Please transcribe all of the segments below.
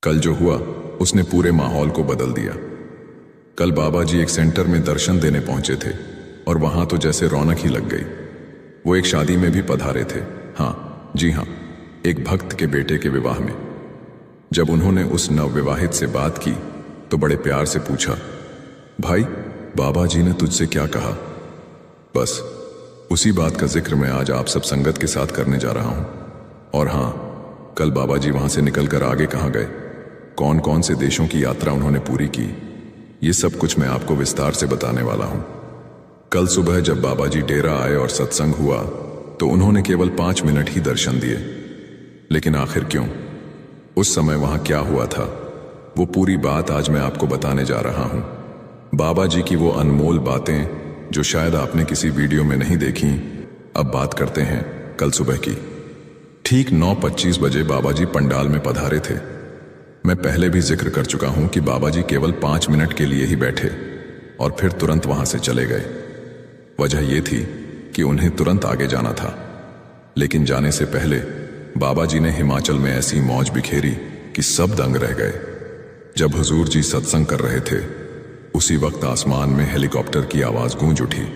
कल जो हुआ उसने पूरे माहौल को बदल दिया। कल बाबा जी एक सेंटर में दर्शन देने पहुंचे थे और वहां तो जैसे रौनक ही लग गई। वो एक शादी में भी पधारे थे। हाँ जी हाँ, एक भक्त के बेटे के विवाह में। जब उन्होंने उस नवविवाहित से बात की तो बड़े प्यार से पूछा, भाई बाबा जी ने तुझसे क्या कहा? बस उसी बात का जिक्र मैं आज आप सब संगत के साथ करने जा रहा हूं। और हाँ, कल बाबा जी वहां से निकलकर आगे कहां गए, कौन कौन से देशों की यात्रा उन्होंने पूरी की, ये सब कुछ मैं आपको विस्तार से बताने वाला हूं। कल सुबह जब बाबा जी डेरा आए और सत्संग हुआ तो उन्होंने केवल 5 मिनट ही दर्शन दिए। लेकिन आखिर क्यों? उस समय वहां क्या हुआ था, वो पूरी बात आज मैं आपको बताने जा रहा हूं। बाबा जी की वो अनमोल बातें जो शायद आपने किसी वीडियो में नहीं देखी। अब बात करते हैं कल सुबह की। ठीक 9:25 बजे बाबा जी पंडाल में पधारे थे। मैं पहले भी जिक्र कर चुका हूं कि बाबा जी केवल 5 मिनट के लिए ही बैठे और फिर तुरंत वहां से चले गए। वजह यह थी कि उन्हें तुरंत आगे जाना था। लेकिन जाने से पहले बाबा जी ने हिमाचल में ऐसी मौज बिखेरी कि सब दंग रह गए। जब हुजूर जी सत्संग कर रहे थे उसी वक्त आसमान में हेलीकॉप्टर की आवाज गूंज उठी।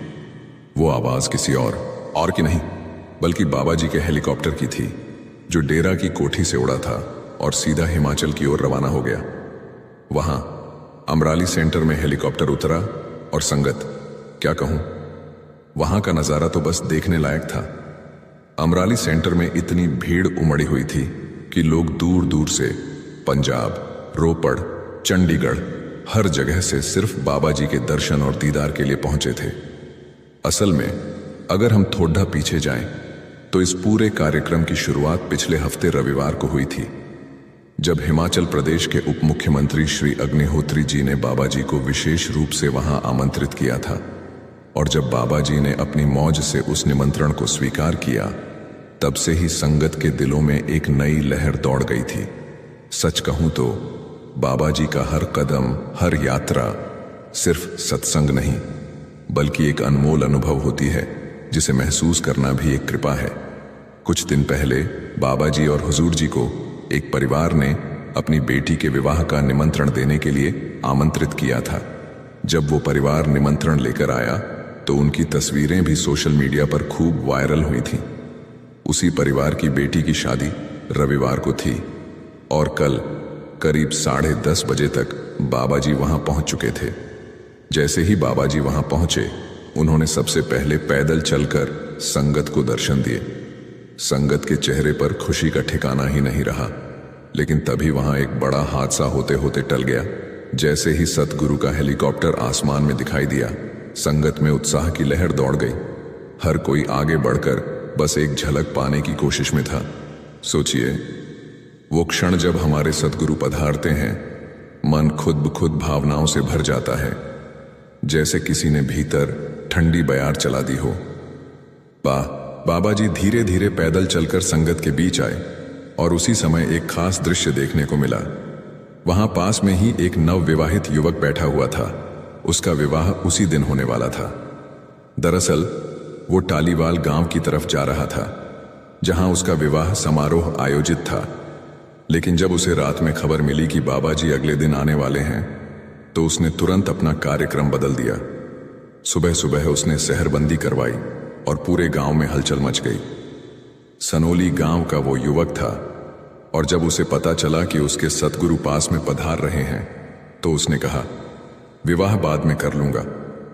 वो आवाज किसी और की नहीं बल्कि बाबा जी के हेलीकॉप्टर की थी, जो डेरा की कोठी से उड़ा था और सीधा हिमाचल की ओर रवाना हो गया। वहां अमराली सेंटर में हेलीकॉप्टर उतरा और संगत क्या कहूं, वहां का नजारा तो बस देखने लायक था। अमराली सेंटर में इतनी भीड़ उमड़ी हुई थी कि लोग दूर दूर से पंजाब, रोपड़, चंडीगढ़, हर जगह से सिर्फ बाबा जी के दर्शन और दीदार के लिए पहुंचे थे। असल में अगर हम थोड़ा पीछे जाएं तो इस पूरे कार्यक्रम की शुरुआत पिछले हफ्ते रविवार को हुई थी, जब हिमाचल प्रदेश के उप मुख्यमंत्री श्री अग्निहोत्री जी ने बाबा जी को विशेष रूप से वहां आमंत्रित किया था। और जब बाबा जी ने अपनी मौज से उस निमंत्रण को स्वीकार किया, तब से ही संगत के दिलों में एक नई लहर दौड़ गई थी। सच कहूं तो बाबा जी का हर कदम, हर यात्रा सिर्फ सत्संग नहीं बल्कि एक अनमोल अनुभव होती है, जिसे महसूस करना भी एक कृपा है। कुछ दिन पहले बाबा जी और हुजूर जी को एक परिवार ने अपनी बेटी के विवाह का निमंत्रण देने के लिए आमंत्रित किया था। जब वो परिवार निमंत्रण लेकर आया तो उनकी तस्वीरें भी सोशल मीडिया पर खूब वायरल हुई थीं। उसी परिवार की बेटी की शादी रविवार को थी और कल करीब 10:30 बजे तक बाबा जी वहां पहुंच चुके थे। जैसे ही बाबा जी वहां पहुंचे, उन्होंने सबसे पहले पैदल चलकर संगत को दर्शन दिए। संगत के चेहरे पर खुशी का ठिकाना ही नहीं रहा। लेकिन तभी वहां एक बड़ा हादसा होते होते टल गया। जैसे ही सतगुरु का हेलीकॉप्टर आसमान में दिखाई दिया, संगत में उत्साह की लहर दौड़ गई। हर कोई आगे बढ़कर बस एक झलक पाने की कोशिश में था। सोचिए, वो क्षण जब हमारे सतगुरु पधारते हैं, मन खुद ब खुद भावनाओं से भर जाता है, जैसे किसी ने भीतर ठंडी बयार चला दी हो। बाबा जी धीरे धीरे पैदल चलकर संगत के बीच आए और उसी समय एक खास दृश्य देखने को मिला। वहां पास में ही एक नवविवाहित युवक बैठा हुआ था। उसका विवाह उसी दिन होने वाला था। दरअसल वो टालीवाल गांव की तरफ जा रहा था, जहां उसका विवाह समारोह आयोजित था। लेकिन जब उसे रात में खबर मिली कि बाबा जी अगले दिन आने वाले हैं, तो उसने तुरंत अपना कार्यक्रम बदल दिया। सुबह सुबह उसने सहरबंदी करवाई और पूरे गांव में हलचल मच गई। सनोली गांव का वो युवक था और जब उसे पता चला कि उसके सतगुरु पास में पधार रहे हैं, तो उसने कहा, विवाह बाद में कर लूंगा,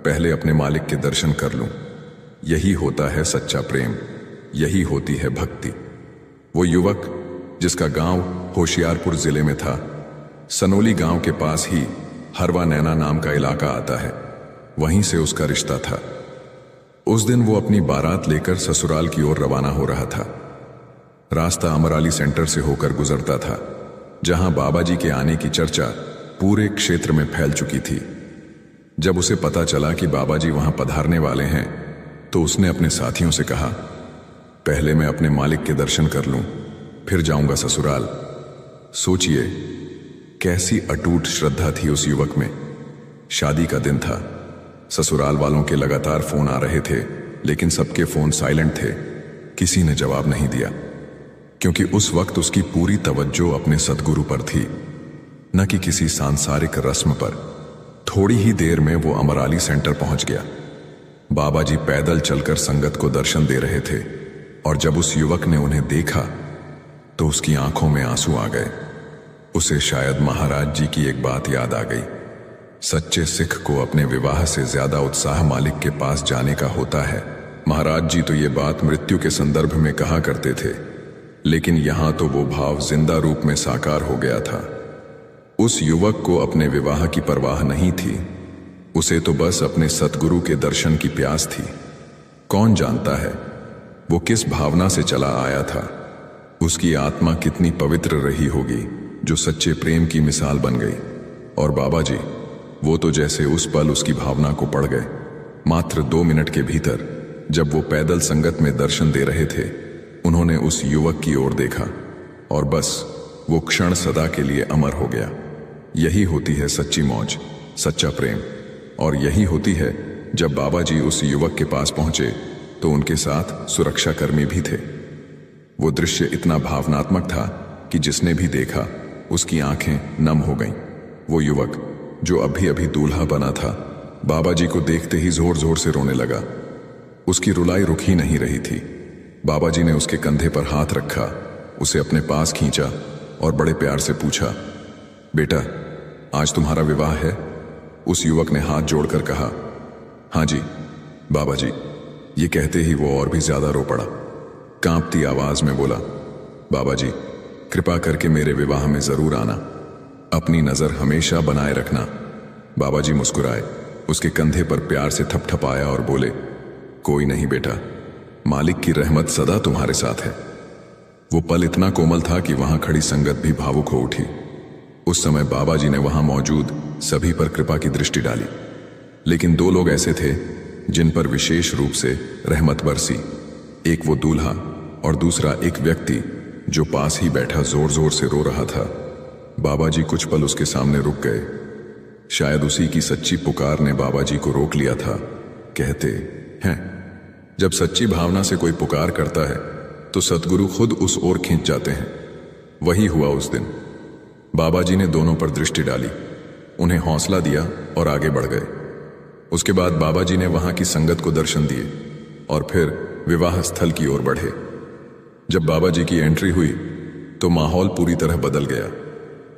पहले अपने मालिक के दर्शन कर लूं। यही होता है सच्चा प्रेम, यही होती है भक्ति। वो युवक, जिसका गांव होशियारपुर जिले में था, सनोली गांव के पास ही हरवा नैना नाम का इलाका आता है, वहीं से उसका रिश्ता था। उस दिन वो अपनी बारात लेकर ससुराल की ओर रवाना हो रहा था। रास्ता अमराली सेंटर से होकर गुजरता था, जहां बाबा जी के आने की चर्चा पूरे क्षेत्र में फैल चुकी थी। जब उसे पता चला कि बाबा जी वहां पधारने वाले हैं, तो उसने अपने साथियों से कहा, पहले मैं अपने मालिक के दर्शन कर लूं, फिर जाऊंगा ससुराल। सोचिए, कैसी अटूट श्रद्धा थी उस युवक में। शादी का दिन था। ससुराल वालों के लगातार फोन आ रहे थे, लेकिन सबके फोन साइलेंट थे। किसी ने जवाब नहीं दिया, क्योंकि उस वक्त उसकी पूरी तवज्जो अपने सद्गुरु पर थी। न कि किसी सांसारिक रस्म पर। थोड़ी ही देर में वो अमराली सेंटर पहुंच गया। बाबा जी पैदल चलकर संगत को दर्शन दे रहे थे और जब उस युवक ने उन्हें देखा तो उसकी आंखों में आंसू आ गए। उसे शायद महाराज जी की एक बात याद आ गई। सच्चे सिख को अपने विवाह से ज्यादा उत्साह मालिक के पास जाने का होता है। महाराज जी तो ये बात मृत्यु के संदर्भ में कहा करते थे, लेकिन यहां तो वो भाव जिंदा रूप में साकार हो गया था। उस युवक को अपने विवाह की परवाह नहीं थी, उसे तो बस अपने सतगुरु के दर्शन की प्यास थी। कौन जानता है वो किस भावना से चला आया था। उसकी आत्मा कितनी पवित्र रही होगी जो सच्चे प्रेम की मिसाल बन गई। और बाबा जी, वो तो जैसे उस पल उसकी भावना को पढ़ गए। मात्र 2 मिनट के भीतर जब वो पैदल संगत में दर्शन दे रहे थे, उन्होंने उस युवक की ओर देखा और बस वो क्षण सदा के लिए अमर हो गया। यही होती है सच्ची मौज, सच्चा प्रेम। और यही होती है जब बाबा जी उस युवक के पास पहुंचे तो उनके साथ सुरक्षाकर्मी भी थे। वो दृश्य इतना भावनात्मक था कि जिसने भी देखा उसकी आंखें नम हो गईं। वो युवक जो अभी अभी दूल्हा बना था, बाबा जी को देखते ही जोर जोर से रोने लगा। उसकी रुलाई रुक ही नहीं रही थी। बाबा जी ने उसके कंधे पर हाथ रखा, उसे अपने पास खींचा और बड़े प्यार से पूछा, बेटा, आज तुम्हारा विवाह है? उस युवक ने हाथ जोड़कर कहा, हाँ जी बाबा जी। ये कहते ही वो और भी ज्यादा रो पड़ा। कांपती आवाज में बोला, बाबा जी, कृपा करके मेरे विवाह में जरूर आना, अपनी नजर हमेशा बनाए रखना। बाबा जी मुस्कुराए, उसके कंधे पर प्यार से थपथपाया और बोले, कोई नहीं बेटा, मालिक की रहमत सदा तुम्हारे साथ है। वो पल इतना कोमल था कि वहां खड़ी संगत भी भावुक हो उठी। उस समय बाबा जी ने वहां मौजूद सभी पर कृपा की दृष्टि डाली, लेकिन 2 लोग ऐसे थे जिन पर विशेष रूप से रहमत बरसी। एक वो दूल्हा और दूसरा एक व्यक्ति जो पास ही बैठा जोर जोर से रो रहा था। बाबा जी कुछ पल उसके सामने रुक गए। शायद उसी की सच्ची पुकार ने बाबा जी को रोक लिया था। कहते हैं, जब सच्ची भावना से कोई पुकार करता है तो सतगुरु खुद उस ओर खींच जाते हैं। वही हुआ उस दिन। बाबा जी ने दोनों पर दृष्टि डाली, उन्हें हौसला दिया और आगे बढ़ गए। उसके बाद बाबा जी ने वहां की संगत को दर्शन दिए और फिर विवाह स्थल की ओर बढ़े। जब बाबा जी की एंट्री हुई तो माहौल पूरी तरह बदल गया,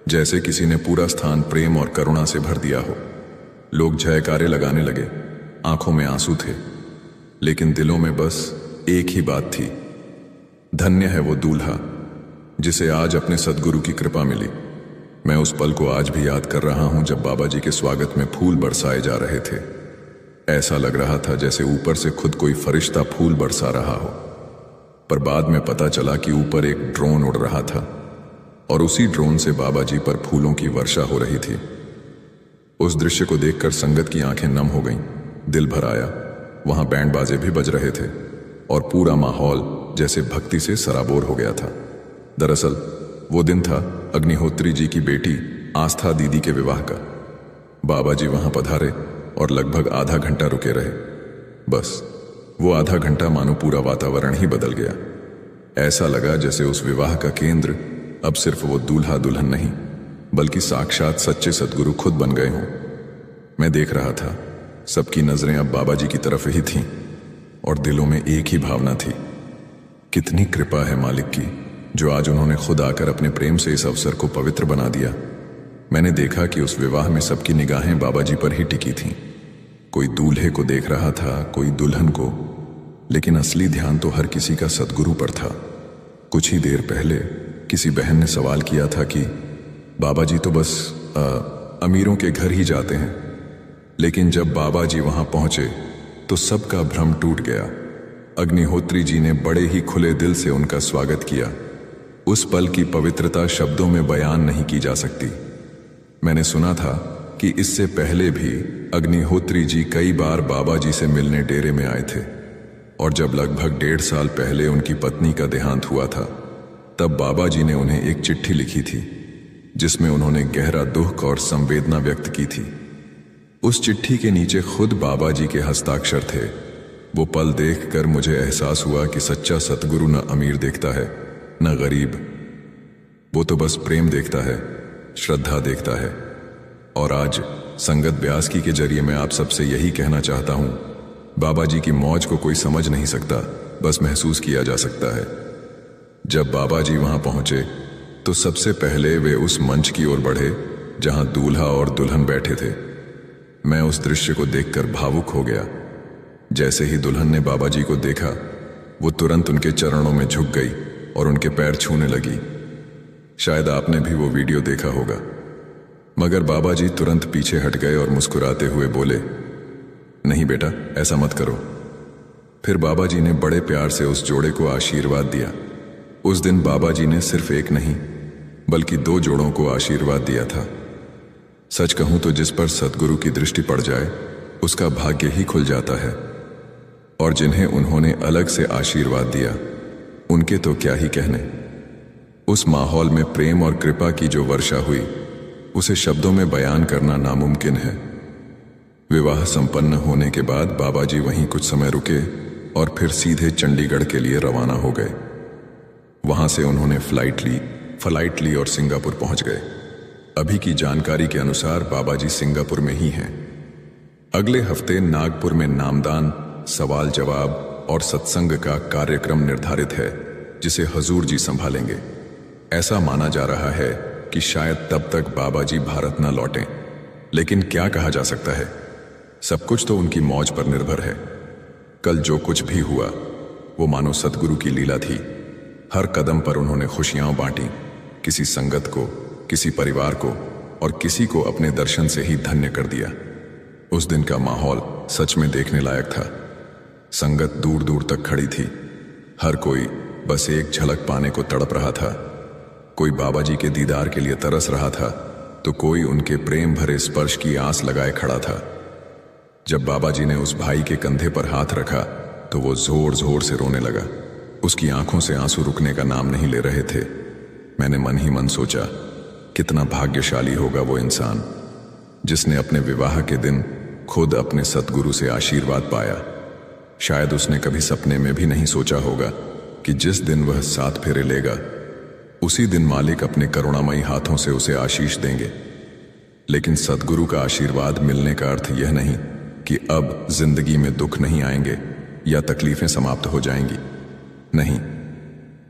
जैसे किसी ने पूरा स्थान प्रेम और करुणा से भर दिया हो। लोग जयकारे लगाने लगे, आंखों में आंसू थे, लेकिन दिलों में बस एक ही बात थी, धन्य है वो दूल्हा जिसे आज अपने सद्गुरु की कृपा मिली। मैं उस पल को आज भी याद कर रहा हूं जब बाबा जी के स्वागत में फूल बरसाए जा रहे थे। ऐसा लग रहा था जैसे ऊपर से खुद कोई फरिश्ता फूल बरसा रहा हो। पर बाद में पता चला कि ऊपर एक ड्रोन उड़ रहा था और उसी ड्रोन से बाबा जी पर फूलों की वर्षा हो रही थी। उस दृश्य को देखकर संगत की आंखें नम हो गईं, दिल भर आया। वहां बैंड बाजे भी बज रहे थे और पूरा माहौल जैसे भक्ति से सराबोर हो गया था। दरअसल वो दिन था अग्निहोत्री जी की बेटी आस्था दीदी के विवाह का। बाबा जी वहां पधारे और लगभग आधा घंटा रुके रहे। बस वो आधा घंटा मानो पूरा वातावरण ही बदल गया। ऐसा लगा जैसे उस विवाह का केंद्र अब सिर्फ वो दूल्हा दुल्हन नहीं, बल्कि साक्षात सच्चे सद्गुरु खुद बन गए हों। मैं देख रहा था, सबकी नजरें अब बाबा जी की तरफ ही थीं और दिलों में एक ही भावना थी, कितनी कृपा है मालिक की जो आज उन्होंने खुद आकर अपने प्रेम से इस अवसर को पवित्र बना दिया। मैंने देखा कि उस विवाह में सबकी निगाहें बाबा जी पर ही टिकी थीं। कोई दूल्हे को देख रहा था, कोई दुल्हन को, लेकिन असली ध्यान तो हर किसी का सद्गुरु पर था। कुछ ही देर पहले किसी बहन ने सवाल किया था कि बाबा जी तो बस अमीरों के घर ही जाते हैं, लेकिन जब बाबा जी वहां पहुंचे तो सबका भ्रम टूट गया। अग्निहोत्री जी ने बड़े ही खुले दिल से उनका स्वागत किया। उस पल की पवित्रता शब्दों में बयान नहीं की जा सकती। मैंने सुना था कि इससे पहले भी अग्निहोत्री जी कई बार बाबा जी से मिलने डेरे में आए थे और जब लगभग 1.5 साल पहले उनकी पत्नी का देहांत हुआ था, तब बाबा जी ने उन्हें एक चिट्ठी लिखी थी जिसमें उन्होंने गहरा दुख और संवेदना व्यक्त की थी। उस चिट्ठी के नीचे खुद बाबा जी के हस्ताक्षर थे। वो पल देखकर मुझे एहसास हुआ कि सच्चा सतगुरु न अमीर देखता है न गरीब, वो तो बस प्रेम देखता है, श्रद्धा देखता है। और आज संगत ब्यासकी के जरिए मैं आप सबसे यही कहना चाहता हूं, बाबा जी की मौज को कोई समझ नहीं सकता, बस महसूस किया जा सकता है। जब बाबा जी वहां पहुंचे तो सबसे पहले वे उस मंच की ओर बढ़े जहां दूल्हा और दुल्हन बैठे थे। मैं उस दृश्य को देखकर भावुक हो गया। जैसे ही दुल्हन ने बाबा जी को देखा, वो तुरंत उनके चरणों में झुक गई और उनके पैर छूने लगी। शायद आपने भी वो वीडियो देखा होगा। मगर बाबा जी तुरंत पीछे हट गए और मुस्कुराते हुए बोले, नहीं बेटा, ऐसा मत करो। फिर बाबा जी ने बड़े प्यार से उस जोड़े को आशीर्वाद दिया। उस दिन बाबा जी ने सिर्फ एक नहीं बल्कि 2 जोड़ों को आशीर्वाद दिया था। सच कहूं तो जिस पर सद्गुरु की दृष्टि पड़ जाए उसका भाग्य ही खुल जाता है। और जिन्हें उन्होंने अलग से आशीर्वाद दिया, उनके तो क्या ही कहने। उस माहौल में प्रेम और कृपा की जो वर्षा हुई, उसे शब्दों में बयान करना नामुमकिन है। विवाह संपन्न होने के बाद बाबा जी वहीं कुछ समय रुके और फिर सीधे चंडीगढ़ के लिए रवाना हो गए। वहां से उन्होंने फ्लाइट ली और सिंगापुर पहुंच गए। अभी की जानकारी के अनुसार बाबा जी सिंगापुर में ही हैं। अगले हफ्ते नागपुर में नामदान, सवाल जवाब और सत्संग का कार्यक्रम निर्धारित है, जिसे हजूर जी संभालेंगे। ऐसा माना जा रहा है कि शायद तब तक बाबा जी भारत न लौटें, लेकिन क्या कहा जा सकता है। सब कुछ तो उनकी मौज पर निर्भर है। कल जो कुछ भी हुआ वो मानो सद्गुरु की लीला थी। हर कदम पर उन्होंने खुशियां बांटी, किसी संगत को, किसी परिवार को और किसी को अपने दर्शन से ही धन्य कर दिया। उस दिन का माहौल सच में देखने लायक था। संगत दूर दूर तक खड़ी थी। हर कोई बस एक झलक पाने को तड़प रहा था। कोई बाबा जी के दीदार के लिए तरस रहा था, तो कोई उनके प्रेम भरे स्पर्श की आस लगाए खड़ा था। जब बाबा जी ने उस भाई के कंधे पर हाथ रखा तो वो जोर जोर से रोने लगा। उसकी आंखों से आंसू रुकने का नाम नहीं ले रहे थे। मैंने मन ही मन सोचा, कितना भाग्यशाली होगा वो इंसान जिसने अपने विवाह के दिन खुद अपने सतगुरु से आशीर्वाद पाया। शायद उसने कभी सपने में भी नहीं सोचा होगा कि जिस दिन वह 7 फेरे लेगा, उसी दिन मालिक अपने करुणामयी हाथों से उसे आशीष देंगे। लेकिन सतगुरु का आशीर्वाद मिलने का अर्थ यह नहीं कि अब जिंदगी में दुख नहीं आएंगे या तकलीफें समाप्त हो जाएंगी। नहीं,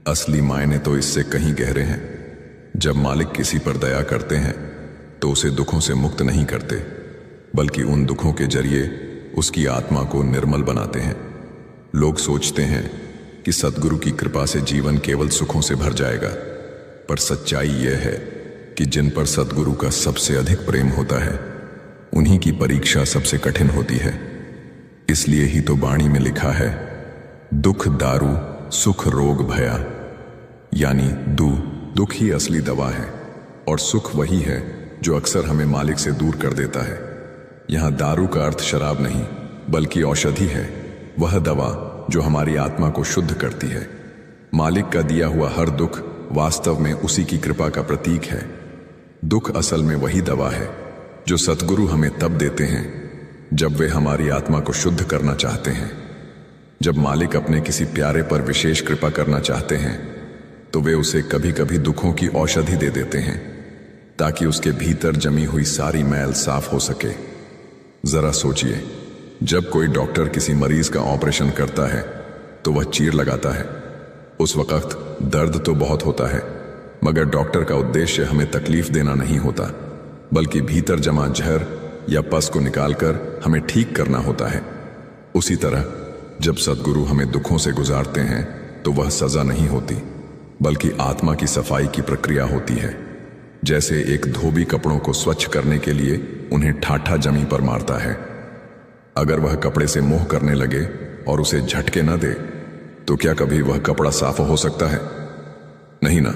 असली मायने तो इससे कहीं गहरे हैं। जब मालिक किसी पर दया करते हैं तो उसे दुखों से मुक्त नहीं करते, बल्कि उन दुखों के जरिए उसकी आत्मा को निर्मल बनाते हैं। लोग सोचते हैं कि सद्गुरु की कृपा से जीवन केवल सुखों से भर जाएगा, पर सच्चाई यह है कि जिन पर सद्गुरु का सबसे अधिक प्रेम होता है, उन्हीं की परीक्षा सबसे कठिन होती है। इसलिए ही तो वाणी में लिखा है, दुख दारू सुख रोग भया, यानी दुख ही असली दवा है और सुख वही है जो अक्सर हमें मालिक से दूर कर देता है। यहां दारू का अर्थ शराब नहीं, बल्कि औषधि है, वह दवा जो हमारी आत्मा को शुद्ध करती है। मालिक का दिया हुआ हर दुख वास्तव में उसी की कृपा का प्रतीक है। दुख असल में वही दवा है जो सतगुरु हमें तब देते हैं जब वे हमारी आत्मा को शुद्ध करना चाहते हैं। जब मालिक अपने किसी प्यारे पर विशेष कृपा करना चाहते हैं तो वे उसे कभी कभी दुखों की औषधि दे देते हैं, ताकि उसके भीतर जमी हुई सारी मैल साफ हो सके। जरा सोचिए, जब कोई डॉक्टर किसी मरीज का ऑपरेशन करता है तो वह चीर लगाता है। उस वक्त दर्द तो बहुत होता है, मगर डॉक्टर का उद्देश्य हमें तकलीफ देना नहीं होता, बल्कि भीतर जमा जहर या पस को निकालकर हमें ठीक करना होता है। उसी तरह जब सद्गुरु हमें दुखों से गुजारते हैं तो वह सजा नहीं होती, बल्कि आत्मा की सफाई की प्रक्रिया होती है। जैसे एक धोबी कपड़ों को स्वच्छ करने के लिए उन्हें ठाठा जमी पर मारता है। अगर वह कपड़े से मोह करने लगे और उसे झटके न दे तो क्या कभी वह कपड़ा साफ हो सकता है? नहीं ना,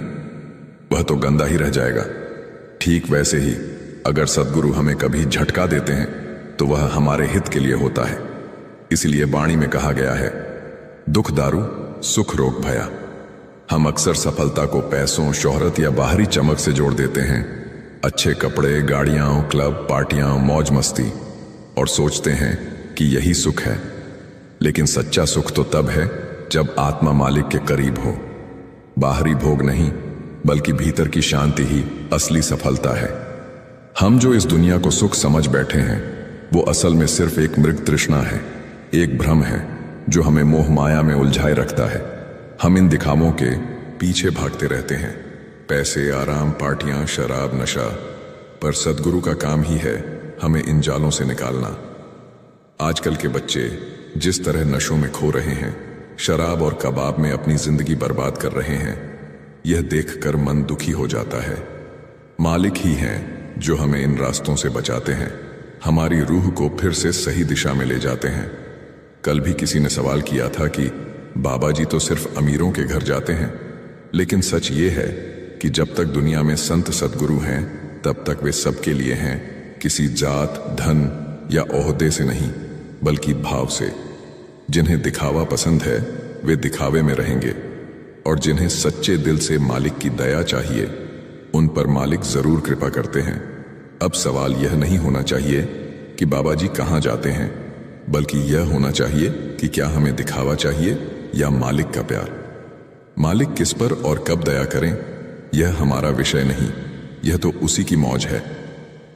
वह तो गंदा ही रह जाएगा। ठीक वैसे ही अगर सद्गुरु हमें कभी झटका देते हैं तो वह हमारे हित के लिए होता है। इसलिए वाणी में कहा गया है, दुख दारू सुख रोग भया। हम अक्सर सफलता को पैसों, शोहरत या बाहरी चमक से जोड़ देते हैं। अच्छे कपड़े, गाड़ियां, क्लब, पार्टियां, मौज मस्ती, और सोचते हैं कि यही सुख है। लेकिन सच्चा सुख तो तब है जब आत्मा मालिक के करीब हो। बाहरी भोग नहीं, बल्कि भीतर की शांति ही असली सफलता है। हम जो इस दुनिया को सुख समझ बैठे हैं वो असल में सिर्फ एक मृग तृष्णा है, एक भ्रम है जो हमें मोह माया में उलझाए रखता है। हम इन दिखावों के पीछे भागते रहते हैं, पैसे, आराम, पार्टियां, शराब, नशा, पर सद्गुरु का काम ही है हमें इन जालों से निकालना। आजकल के बच्चे जिस तरह नशों में खो रहे हैं, शराब और कबाब में अपनी जिंदगी बर्बाद कर रहे हैं, यह देखकर मन दुखी हो जाता है। मालिक ही हैं जो हमें इन रास्तों से बचाते हैं, हमारी रूह को फिर से सही दिशा में ले जाते हैं। कल भी किसी ने सवाल किया था कि बाबा जी तो सिर्फ अमीरों के घर जाते हैं, लेकिन सच ये है कि जब तक दुनिया में संत सद्गुरु हैं तब तक वे सबके लिए हैं, किसी जात, धन या ओहदे से नहीं बल्कि भाव से। जिन्हें दिखावा पसंद है वे दिखावे में रहेंगे, और जिन्हें सच्चे दिल से मालिक की दया चाहिए उन पर मालिक जरूर कृपा करते हैं। अब सवाल यह नहीं होना चाहिए कि बाबा जी कहाँ जाते हैं, बल्कि यह होना चाहिए कि क्या हमें दिखावा चाहिए या मालिक का प्यार। मालिक किस पर और कब दया करें यह हमारा विषय नहीं, यह तो उसी की मौज है।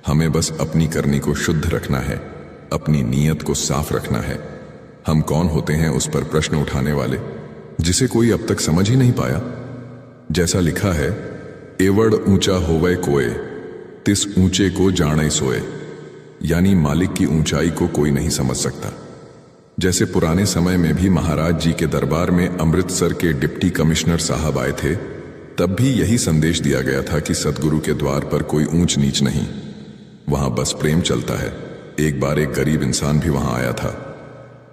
हमें बस अपनी करनी को शुद्ध रखना है, अपनी नीयत को साफ रखना है। हम कौन होते हैं उस पर प्रश्न उठाने वाले, जिसे कोई अब तक समझ ही नहीं पाया। जैसा लिखा है, एवड़ ऊंचा होवे कोय, तिस ऊंचे को जाने सोए, यानी मालिक की ऊंचाई को कोई नहीं समझ सकता। जैसे पुराने समय में भी महाराज जी के दरबार में अमृतसर के डिप्टी कमिश्नर साहब आए थे, तब भी यही संदेश दिया गया था कि सद्गुरु के द्वार पर कोई ऊंच नीच नहीं, वहां बस प्रेम चलता है। एक बार एक गरीब इंसान भी वहां आया था।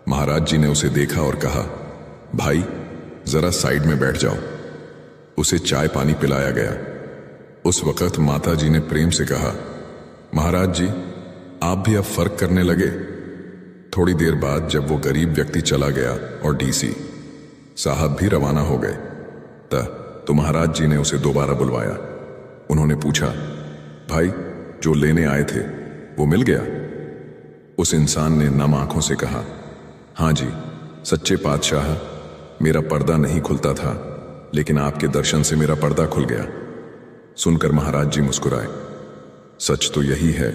महाराज जी ने उसे देखा और कहा, भाई जरा साइड में बैठ जाओ। उसे चाय पानी पिलाया गया। उस वक्त माता जी ने प्रेम से कहा, महाराज जी आप भी अब फर्क करने लगे। थोड़ी देर बाद जब वो गरीब व्यक्ति चला गया और डीसी साहब भी रवाना हो गए, तो महाराज जी ने उसे दोबारा बुलवाया। उन्होंने पूछा, भाई जो लेने आए थे वो मिल गया? उस इंसान ने नम आंखों से कहा, हाँ जी सच्चे पातशाह, मेरा पर्दा नहीं खुलता था, लेकिन आपके दर्शन से मेरा पर्दा खुल गया। सुनकर महाराज जी मुस्कुराए। सच तो यही है,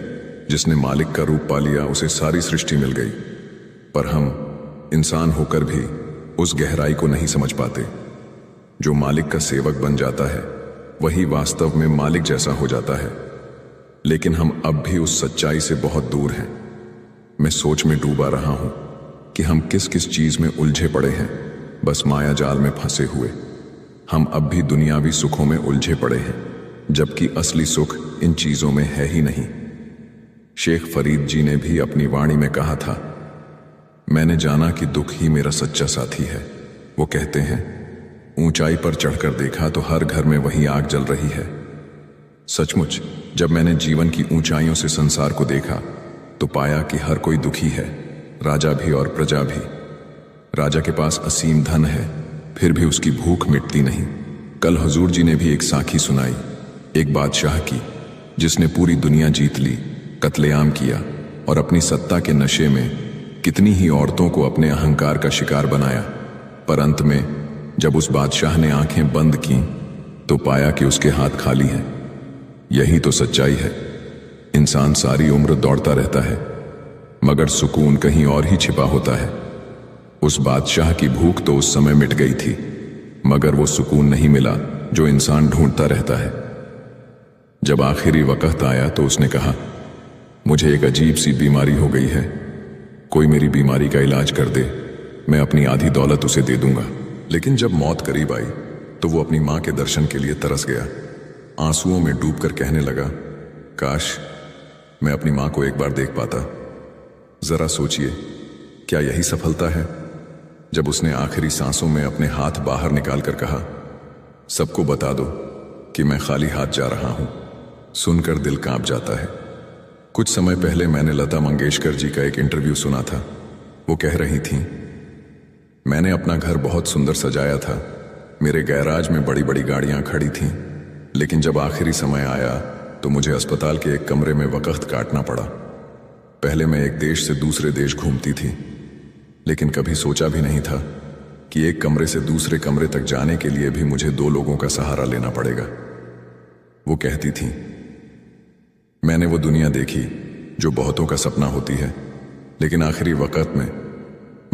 जिसने मालिक का रूप पा लिया उसे सारी सृष्टि मिल गई। पर हम इंसान होकर भी उस गहराई को नहीं समझ पाते। जो मालिक का सेवक बन जाता है वही वास्तव में मालिक जैसा हो जाता है, लेकिन हम अब भी उस सच्चाई से बहुत दूर हैं। मैं सोच में डूबा रहा हूं कि हम किस किस चीज में उलझे पड़े हैं, बस माया जाल में फंसे हुए। हम अब भी दुनियावी सुखों में उलझे पड़े हैं, जबकि असली सुख इन चीजों में है ही नहीं। शेख फरीद जी ने भी अपनी वाणी में कहा था, मैंने जाना कि दुख ही मेरा सच्चा साथी है। वो कहते हैं, ऊंचाई पर चढ़कर देखा तो हर घर में वही आग जल रही है। सचमुच जब मैंने जीवन की ऊंचाइयों से संसार को देखा तो पाया कि हर कोई दुखी है, राजा भी और प्रजा भी। राजा के पास असीम धन है, फिर भी उसकी भूख मिटती नहीं। कल हुजूर जी ने भी एक साखी सुनाई, एक बादशाह की जिसने पूरी दुनिया जीत ली, कत्लेआम किया और अपनी सत्ता के नशे में कितनी ही औरतों को अपने अहंकार का शिकार बनाया। पर अंत में जब उस बादशाह ने आंखें बंद की तो पाया कि उसके हाथ खाली हैं। यही तो सच्चाई है। इंसान सारी उम्र दौड़ता रहता है, मगर सुकून कहीं और ही छिपा होता है। उस बादशाह की भूख तो उस समय मिट गई थी, मगर वो सुकून नहीं मिला जो इंसान ढूंढता रहता है। जब आखिरी वक्त आया तो उसने कहा, मुझे एक अजीब सी बीमारी हो गई है, कोई मेरी बीमारी का इलाज कर दे, मैं अपनी आधी दौलत उसे दे दूंगा। लेकिन जब मौत करीब आई तो वो अपनी मां के दर्शन के लिए तरस गया। आंसुओं में डूबकर कहने लगा, काश मैं अपनी मां को एक बार देख पाता। जरा सोचिए, क्या यही सफलता है? जब उसने आखिरी सांसों में अपने हाथ बाहर निकालकर कहा, सबको बता दो कि मैं खाली हाथ जा रहा हूं, सुनकर दिल कांप जाता है। कुछ समय पहले मैंने लता मंगेशकर जी का एक इंटरव्यू सुना था। वो कह रही थीं, मैंने अपना घर बहुत सुंदर सजाया था, मेरे गैराज में बड़ी बड़ी गाड़ियां खड़ी थीं, लेकिन जब आखिरी समय आया तो मुझे अस्पताल के एक कमरे में वक्त काटना पड़ा। पहले मैं एक देश से दूसरे देश घूमती थी, लेकिन कभी सोचा भी नहीं था कि एक कमरे से दूसरे कमरे तक जाने के लिए भी मुझे 2 लोगों का सहारा लेना पड़ेगा। वो कहती थीं, मैंने वो दुनिया देखी जो बहुतों का सपना होती है, लेकिन आखिरी वक्त में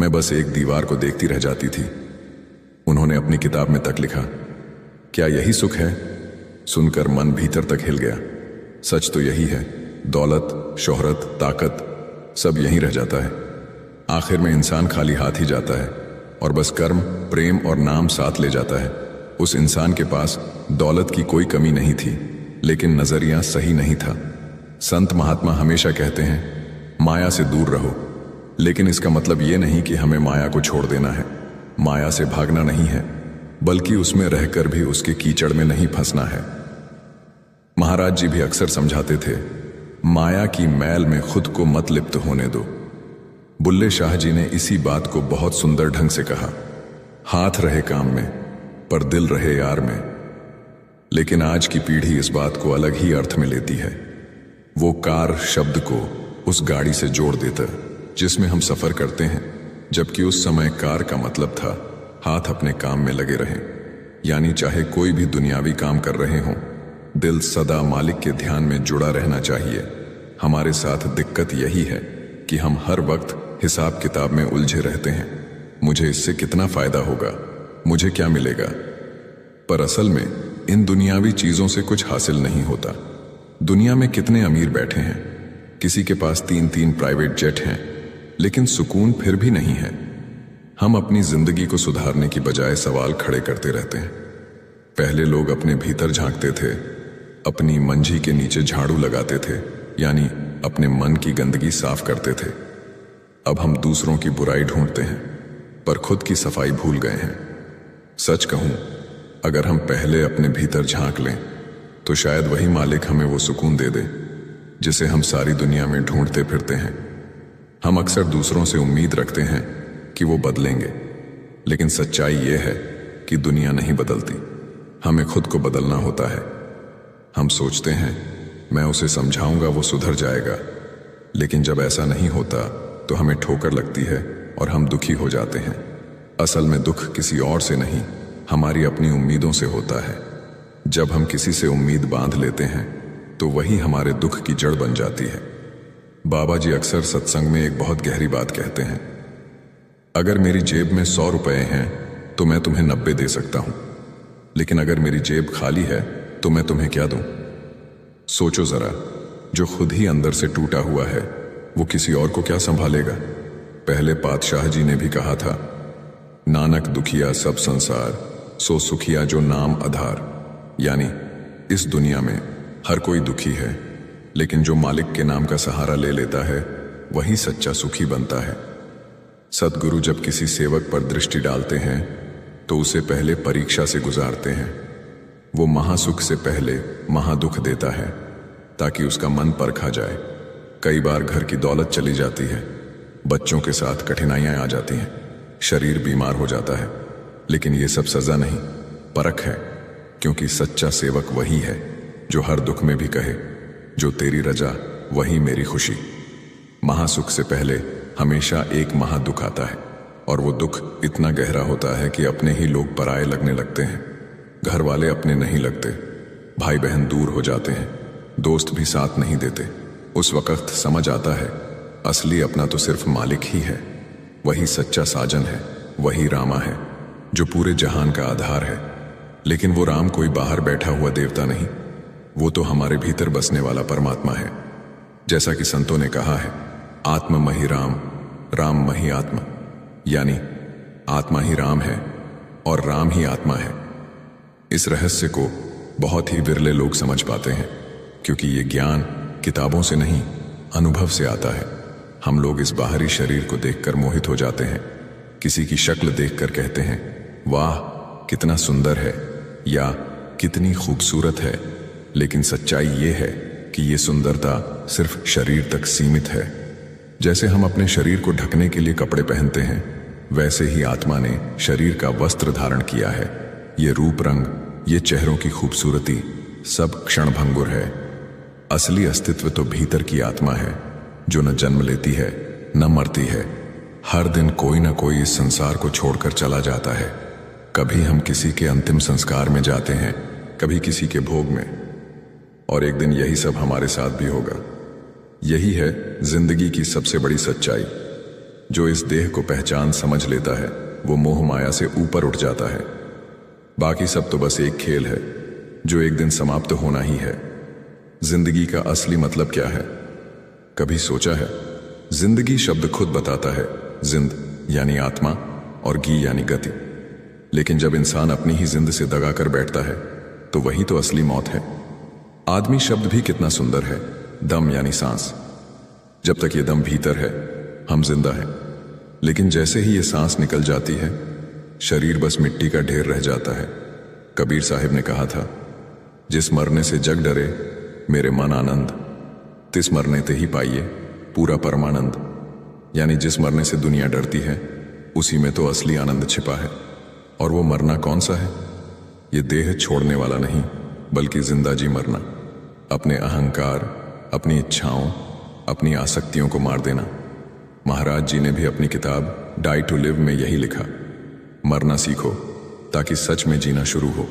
मैं बस एक दीवार को देखती रह जाती थी। उन्होंने अपनी किताब में तक लिखा, क्या यही सुख है? सुनकर मन भीतर तक हिल गया। सच तो यही है, दौलत, शोहरत, ताकत सब यहीं रह जाता है। आखिर में इंसान खाली हाथ ही जाता है और बस कर्म, प्रेम और नाम साथ ले जाता है। उस इंसान के पास दौलत की कोई कमी नहीं थी, लेकिन नजरिया सही नहीं था। संत महात्मा हमेशा कहते हैं, माया से दूर रहो, लेकिन इसका मतलब ये नहीं कि हमें माया को छोड़ देना है। माया से भागना नहीं है, बल्कि उसमें रहकर भी उसके कीचड़ में नहीं फंसना है। महाराज जी भी अक्सर समझाते थे, माया की मैल में खुद को मत लिप्त होने दो। बुल्ले शाह जी ने इसी बात को बहुत सुंदर ढंग से कहा, हाथ रहे काम में पर दिल रहे यार में। लेकिन आज की पीढ़ी इस बात को अलग ही अर्थ में लेती है। वो कार शब्द को उस गाड़ी से जोड़ देता जिसमें हम सफर करते हैं, जबकि उस समय कार का मतलब था हाथ अपने काम में लगे रहें। यानी चाहे कोई भी दुनियावी काम कर रहे हों, दिल सदा मालिक के ध्यान में जुड़ा रहना चाहिए। हमारे साथ दिक्कत यही है कि हम हर वक्त हिसाब किताब में उलझे रहते हैं। मुझे इससे कितना फायदा होगा, मुझे क्या मिलेगा? पर असल में इन दुनियावी चीजों से कुछ हासिल नहीं होता। दुनिया में कितने अमीर बैठे हैं, किसी के पास 3-3 प्राइवेट जेट हैं, लेकिन सुकून फिर भी नहीं है। हम अपनी जिंदगी को सुधारने की बजाय सवाल खड़े करते रहते हैं। पहले लोग अपने भीतर झांकते थे, अपनी मंझी के नीचे झाड़ू लगाते थे, यानी अपने मन की गंदगी साफ करते थे। अब हम दूसरों की बुराई ढूंढते हैं, पर खुद की सफाई भूल गए हैं। सच कहूं, अगर हम पहले अपने भीतर झांक लें तो शायद वही मालिक हमें वो सुकून दे दे जिसे हम सारी दुनिया में ढूंढते फिरते हैं। हम अक्सर दूसरों से उम्मीद रखते हैं कि वो बदलेंगे, लेकिन सच्चाई ये है कि दुनिया नहीं बदलती, हमें खुद को बदलना होता है। हम सोचते हैं मैं उसे समझाऊंगा वो सुधर जाएगा, लेकिन जब ऐसा नहीं होता तो हमें ठोकर लगती है और हम दुखी हो जाते हैं। असल में दुख किसी और से नहीं, हमारी अपनी उम्मीदों से होता है। जब हम किसी से उम्मीद बांध लेते हैं तो वही हमारे दुख की जड़ बन जाती है। बाबा जी अक्सर सत्संग में एक बहुत गहरी बात कहते हैं, अगर मेरी जेब में 100 रुपए हैं तो मैं तुम्हें 90 दे सकता हूं, लेकिन अगर मेरी जेब खाली है तो मैं तुम्हें क्या दूं? सोचो जरा, जो खुद ही अंदर से टूटा हुआ है वो किसी और को क्या संभालेगा? पहले पातशाह जी ने भी कहा था, नानक दुखिया सब संसार, सो सुखिया जो नाम आधार। यानी इस दुनिया में हर कोई दुखी है, लेकिन जो मालिक के नाम का सहारा ले लेता है वही सच्चा सुखी बनता है। सद्गुरु जब किसी सेवक पर दृष्टि डालते हैं तो उसे पहले परीक्षा से गुजारते हैं। वो महासुख से पहले महादुख देता है ताकि उसका मन परखा जाए। कई बार घर की दौलत चली जाती है, बच्चों के साथ कठिनाइयां आ जाती हैं, शरीर बीमार हो जाता है, लेकिन ये सब सजा नहीं, परख है। क्योंकि सच्चा सेवक वही है जो हर दुख में भी कहे, जो तेरी रजा वही मेरी खुशी। महासुख से पहले हमेशा एक महादुख आता है, और वो दुख इतना गहरा होता है कि अपने ही लोग पराये लगने लगते हैं। घर वाले अपने नहीं लगते, भाई बहन दूर हो जाते हैं, दोस्त भी साथ नहीं देते। उस वक्त समझ आता है असली अपना तो सिर्फ मालिक ही है। वही सच्चा साजन है, वही रामा है जो पूरे जहान का आधार है। लेकिन वो राम कोई बाहर बैठा हुआ देवता नहीं, वो तो हमारे भीतर बसने वाला परमात्मा है। जैसा कि संतों ने कहा है, आत्म मही राम, राम मही आत्मा। यानी आत्मा ही राम है और राम ही आत्मा है। इस रहस्य को बहुत ही विरले लोग समझ पाते हैं, क्योंकि ये ज्ञान किताबों से नहीं, अनुभव से आता है। हम लोग इस बाहरी शरीर को देखकर मोहित हो जाते हैं, किसी की शक्ल देखकर कहते हैं वाह कितना सुंदर है या कितनी खूबसूरत है, लेकिन सच्चाई ये है कि ये सुंदरता सिर्फ शरीर तक सीमित है। जैसे हम अपने शरीर को ढकने के लिए कपड़े पहनते हैं, वैसे ही आत्मा ने शरीर का वस्त्र धारण किया है। ये रूप रंग, ये चेहरों की खूबसूरती सब क्षणभंगुर है। असली अस्तित्व तो भीतर की आत्मा है, जो न जन्म लेती है न मरती है। हर दिन कोई न कोई इस संसार को छोड़कर चला जाता है। कभी हम किसी के अंतिम संस्कार में जाते हैं, कभी किसी के भोग में, और एक दिन यही सब हमारे साथ भी होगा। यही है जिंदगी की सबसे बड़ी सच्चाई। जो इस देह को पहचान समझ लेता है वो मोह माया से ऊपर उठ जाता है। बाकी सब तो बस एक खेल है जो एक दिन समाप्त होना ही है। जिंदगी का असली मतलब क्या है? कभी सोचा है? जिंदगी शब्द खुद बताता है, जिंद यानी आत्मा और गी यानी गति। लेकिन जब इंसान अपनी ही जिंद से दगा कर बैठता है तो वही तो असली मौत है। आदमी शब्द भी कितना सुंदर है, दम यानी सांस। जब तक ये दम भीतर है हम जिंदा हैं, लेकिन जैसे ही ये सांस निकल जाती है शरीर बस मिट्टी का ढेर रह जाता है। कबीर साहिब ने कहा था, जिस मरने से जग डरे मेरे मन आनंद, तिस मरने ते ही पाइए पूरा परमानंद। यानी जिस मरने से दुनिया डरती है उसी में तो असली आनंद छिपा है। और वो मरना कौन सा है? ये देह छोड़ने वाला नहीं, बल्कि जिंदा जी मरना। अपने अहंकार, अपनी इच्छाओं, अपनी आसक्तियों को मार देना। महाराज जी ने भी अपनी किताब डाई टू लिव में यही लिखा, मरना सीखो ताकि सच में जीना शुरू हो।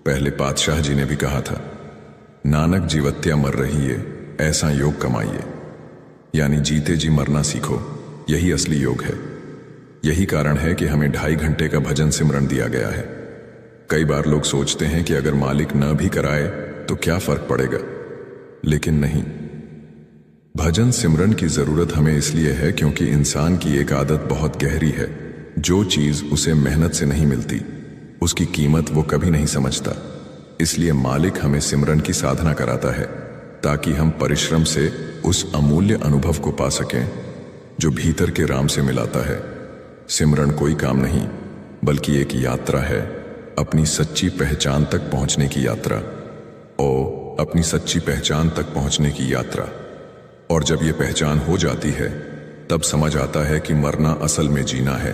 पहले पातशाह जी ने भी कहा था, नानक जीवत्या मर रही है ऐसा योग कमाइए। यानी जीते जी मरना सीखो, यही असली योग है। यही कारण है कि हमें 2.5 घंटे का भजन सिमरन दिया गया है। कई बार लोग सोचते हैं कि अगर मालिक न भी कराए तो क्या फर्क पड़ेगा, लेकिन नहीं। भजन सिमरन की जरूरत हमें इसलिए है क्योंकि इंसान की एक आदत बहुत गहरी है। जो चीज उसे मेहनत से नहीं मिलती उसकी कीमत वो कभी नहीं समझता। इसलिए मालिक हमें सिमरन की साधना कराता है ताकि हम परिश्रम से उस अमूल्य अनुभव को पा सकें जो भीतर के राम से मिलाता है। सिमरन कोई काम नहीं बल्कि एक यात्रा है, अपनी सच्ची पहचान तक पहुंचने की यात्रा। अपनी सच्ची पहचान तक पहुंचने की यात्रा। और जब ये पहचान हो जाती है तब समझ आता है कि मरना असल में जीना है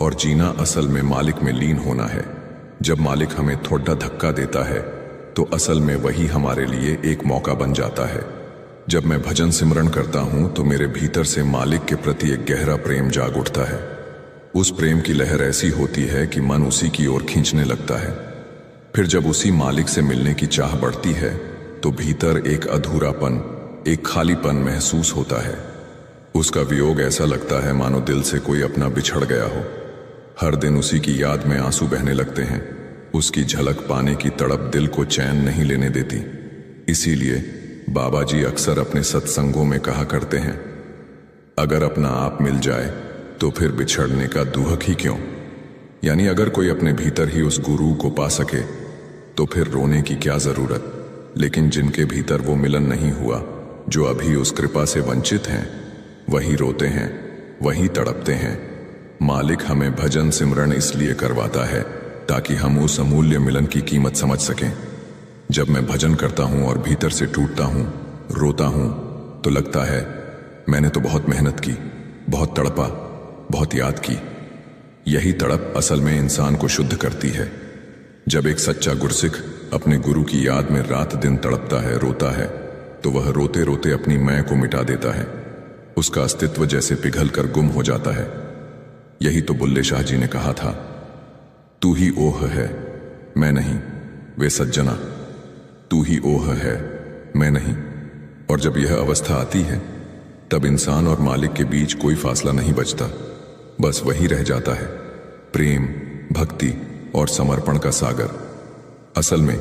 और जीना असल में मालिक में लीन होना है। जब मालिक हमें थोड़ा धक्का देता है तो असल में वही हमारे लिए एक मौका बन जाता है। जब मैं भजन सिमरन करता हूं तो मेरे भीतर से मालिक के प्रति एक गहरा प्रेम जाग उठता है। उस प्रेम की लहर ऐसी होती है कि मन उसी की ओर खींचने लगता है। फिर जब उसी मालिक से मिलने की चाह बढ़ती है तो भीतर एक अधूरापन, एक खालीपन महसूस होता है। उसका वियोग ऐसा लगता है मानो दिल से कोई अपना बिछड़ गया हो। हर दिन उसी की याद में आंसू बहने लगते हैं। उसकी झलक पाने की तड़प दिल को चैन नहीं लेने देती। इसीलिए बाबा जी अक्सर अपने सत्संगों में कहा करते हैं, अगर अपना आप मिल जाए तो फिर बिछड़ने का दुहक ही क्यों। यानी अगर कोई अपने भीतर ही उस गुरु को पा सके तो फिर रोने की क्या जरूरत। लेकिन जिनके भीतर वो मिलन नहीं हुआ, जो अभी उस कृपा से वंचित हैं, वही रोते हैं, वही तड़पते हैं। मालिक हमें भजन सिमरन इसलिए करवाता है ताकि हम उस अमूल्य मिलन की कीमत समझ सकें। जब मैं भजन करता हूं और भीतर से टूटता हूं, रोता हूं, तो लगता है मैंने तो बहुत मेहनत की, बहुत तड़पा, बहुत याद की। यही तड़प असल में इंसान को शुद्ध करती है। जब एक सच्चा गुरसिख अपने गुरु की याद में रात दिन तड़पता है, रोता है, तो वह रोते रोते अपनी मैं को मिटा देता है। उसका अस्तित्व जैसे पिघल कर गुम हो जाता है। यही तो बुल्ले शाह जी ने कहा था, तू ही ओह है मैं नहीं, वे सज्जना तू ही ओह है मैं नहीं। और जब यह अवस्था आती है तब इंसान और मालिक के बीच कोई फासला नहीं बचता, बस वही रह जाता है, प्रेम, भक्ति और समर्पण का सागर। असल में